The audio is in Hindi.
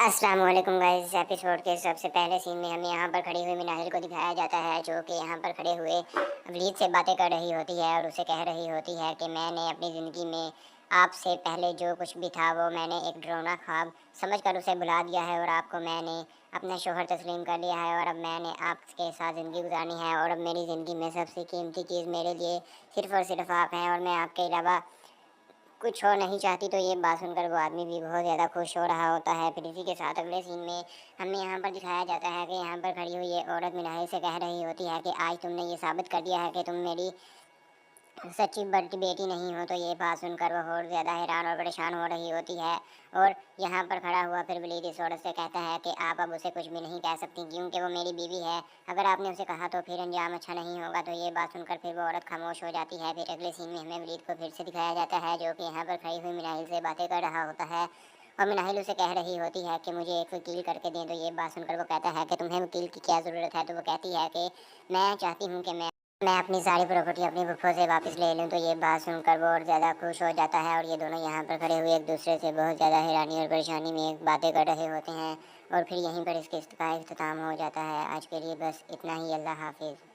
अस्सलाम वालेकुम गाइस। इस एपिसोड के सबसे पहले सीन में हमें यहाँ पर खड़ी हुई मिनाहिल को दिखाया जाता है, जो कि यहाँ पर खड़े हुए वलीद से बातें कर रही होती है और उसे कह रही होती है कि मैंने अपनी ज़िंदगी में आपसे पहले जो कुछ भी था वो मैंने एक डरावना ख्वाब समझकर उसे भुला दिया है और आपको मैंने अपना शोहर तस्लीम कर लिया है और अब मैंने आपके साथ ज़िंदगी गुजारनी है और अब मेरी ज़िंदगी में सबसे कीमती चीज़ मेरे लिए सिर्फ़ और सिर्फ आप हैं और मैं आपके अलावा कुछ और नहीं चाहती। तो ये बात सुनकर वो आदमी भी बहुत ज़्यादा खुश हो रहा होता है। फिर इसी के साथ अगले सीन में हमें यहाँ पर दिखाया जाता है कि यहाँ पर खड़ी हुई ये औरत मिनाहिल से कह रही होती है कि आज तुमने ये साबित कर दिया है कि तुम मेरी सच्ची बड़ी बेटी नहीं हो। तो ये बात सुनकर वह और ज़्यादा हैरान और परेशान हो रही होती है और यहाँ पर खड़ा हुआ फिर वलीद इस औरत से कहता है कि आप अब उसे कुछ भी नहीं कह सकती, क्योंकि वो मेरी बीवी है। अगर आपने उसे कहा तो फिर अंजाम अच्छा नहीं होगा। तो ये बात सुनकर फिर वो औरत खामोश हो जाती है। फिर अगले सीन में हमें वलीद को फिर से दिखाया जाता है, जो कि यहाँ पर खड़ी हुई मिनाहिल से बातें कर रहा होता है और मिनाहिल उसे कह रही होती है कि मुझे एक वकील करके दें। तो ये बात सुनकर वो कहता है कि तुम्हें वकील की क्या ज़रूरत है। तो वो कहती है कि मैं चाहती हूँ कि मैं अपनी सारी प्रॉपर्टी अपनी फूफो से वापस ले लूँ। तो ये बात सुनकर वो और ज़्यादा खुश हो जाता है और ये दोनों यहाँ पर खड़े हुए एक दूसरे से बहुत ज़्यादा हैरानी और परेशानी में एक बातें कर रहे होते हैं और फिर यहीं पर इस किस्त का इख्तिताम हो जाता है। आज के लिए बस इतना ही। अल्लाह हाफिज़।